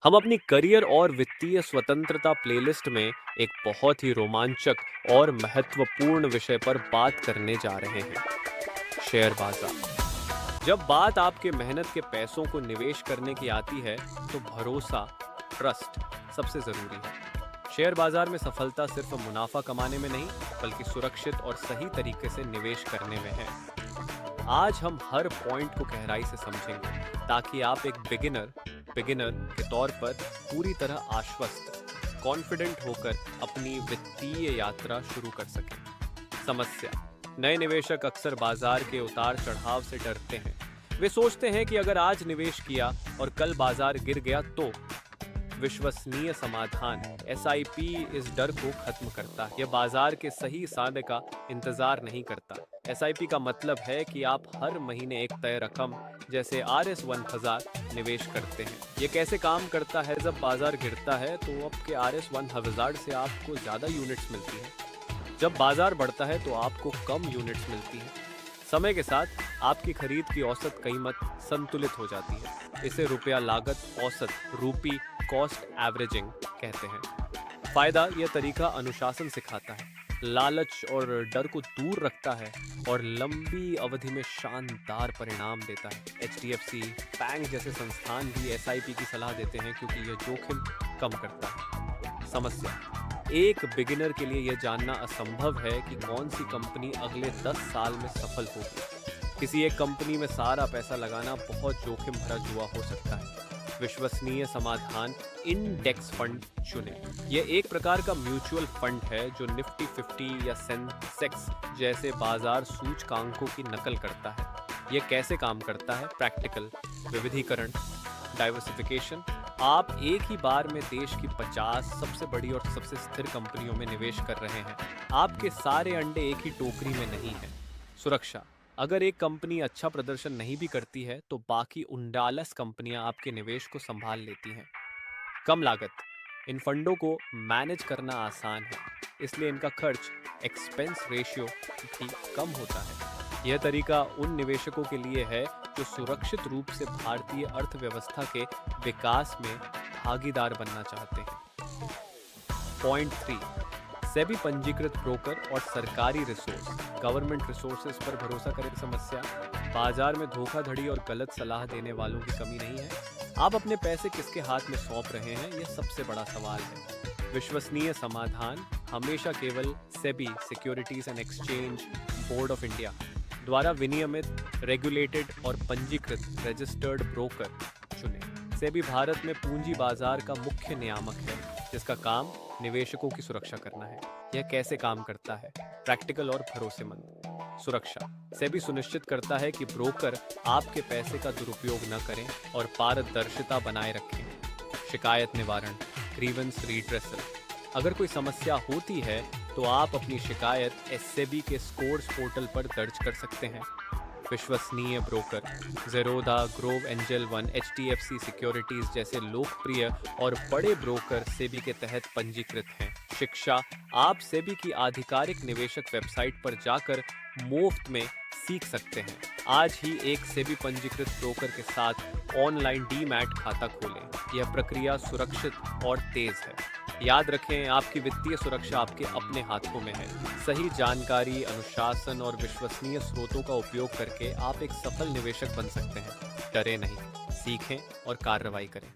हम अपनी करियर और वित्तीय स्वतंत्रता प्लेलिस्ट में एक बहुत ही रोमांचक और महत्वपूर्ण विषय पर बात करने जा रहे हैं। शेयर बाजार। जब बात आपके मेहनत के पैसों को निवेश करने की आती है तो भरोसा, ट्रस्ट सबसे जरूरी है। शेयर बाजार में सफलता सिर्फ मुनाफा कमाने में नहीं बल्कि सुरक्षित और सही तरीके से निवेश करने में है। आज हम हर पॉइंट को गहराई से समझेंगे ताकि आप एक बिगिनर के तौर पर पूरी तरह आश्वस्त, कॉन्फिडेंट होकर अपनी वित्तीय यात्रा शुरू कर सकें। समस्या: नए निवेशक अक्सर बाजार के उतार चढ़ाव से डरते हैं। वे सोचते हैं कि अगर आज निवेश किया और कल बाजार गिर गया तो। विश्वसनीय समाधान SIP इस डर को खत्म करता है। यह बाजार के सही समय का इंतजार नहीं करता। SIP का मतलब है कि आप हर महीने एक तय रकम जैसे RS1000 निवेश करते हैं। ये कैसे काम करता है? जब बाजार गिरता है तो आपके RS1000 से आपको ज़्यादा यूनिट्स मिलती है। जब बाजार बढ़ता है तो आपको कम यूनिट्स मिलती है। समय के साथ आपकी खरीद की औसत कीमत संतुलित हो जाती है। इसे रुपया लागत औसत, रूपी कॉस्ट एवरेजिंग कहते हैं। फायदा: यह तरीका अनुशासन सिखाता है, लालच और डर को दूर रखता है और लंबी अवधि में शानदार परिणाम देता है। HDFC बैंक जैसे संस्थान भी SIP की सलाह देते हैं क्योंकि यह जोखिम कम करता है। समस्या: एक बिगिनर के लिए यह जानना असंभव है कि कौन सी कंपनी अगले 10 साल में सफल होगी। किसी एक कंपनी में सारा पैसा लगाना बहुत जोखिम भरा जुआ हो सकता है। विश्वसनीय समाधान: इंडेक्स फंड चुनें। यह एक प्रकार का म्यूचुअल फंड है जो निफ्टी 50 या सेंसेक्स जैसे बाजार सूचकांकों की नकल करता है। यह कैसे काम करता है? प्रैक्टिकल: विविधीकरण, डाइवर्सिफिकेशन। आप एक ही बार में देश की 50 सबसे बड़ी और सबसे स्थिर कंपनियों में निवेश कर रहे हैं। आपके सारे अंडे एक ही टोकरी में नहीं हैं। सुरक्षा: अगर एक कंपनी अच्छा प्रदर्शन नहीं भी करती है तो बाकी 39 कंपनियां आपके निवेश को संभाल लेती हैं। कम लागत: इन फंडों को मैनेज करना आसान है, इसलिए इनका खर्च एक्सपेंस रेशियो भी कम होता है। यह तरीका उन निवेशकों के लिए है जो सुरक्षित रूप से भारतीय अर्थव्यवस्था के विकास में भागीदार बनना चाहते हैं। पॉइंट 3: सेबी पंजीकृत ब्रोकर और सरकारी रिसोर्स, गवर्नमेंट रिसोर्सेज पर भरोसा करें। समस्या: बाजार में धोखाधड़ी और गलत सलाह देने वालों की कमी नहीं है। आप अपने पैसे किसके हाथ में सौंप रहे हैं, यह सबसे बड़ा सवाल है। विश्वसनीय समाधान हमेशा केवल SEBI securities and exchange board of India द्वारा विनियमित, रेगुलेटेड और पंजीकृत रजिस्टर्ड ब्रोकर चुनें। सेबी भारत में पूंजी बाजार का मुख्य नियामक है जिसका काम निवेशकों की सुरक्षा करना है। यह कैसे काम करता है? प्रैक्टिकल और भरोसेमंद। सुरक्षा: सेबी सुनिश्चित करता है कि ब्रोकर आपके पैसे का दुरुपयोग न करें और पारदर्शिता बनाए रखें। शिकायत निवारण, ग्रीवेंस रिड्रेसल: अगर कोई समस्या होती है तो आप अपनी शिकायत SEBI के स्कोर्स पोर्टल पर दर्ज कर सकते हैं। विश्वसनीय broker: Zerodha, Grove angel one, HDFC securities जैसे लोकप्रिय और बड़े ब्रोकर सेबी के तहत पंजीकृत हैं। शिक्षा: आप सेबी की आधिकारिक निवेशक वेबसाइट पर जाकर मुफ्त में सीख सकते हैं। आज ही एक सेबी पंजीकृत ब्रोकर के साथ ऑनलाइन डीमैट खाता खोलें। यह प्रक्रिया सुरक्षित और तेज है। याद रखें, आपकी वित्तीय सुरक्षा आपके अपने हाथों में है। सही जानकारी, अनुशासन और विश्वसनीय स्रोतों का उपयोग करके आप एक सफल निवेशक बन सकते हैं। डरे नहीं, सीखें और कार्रवाई करें।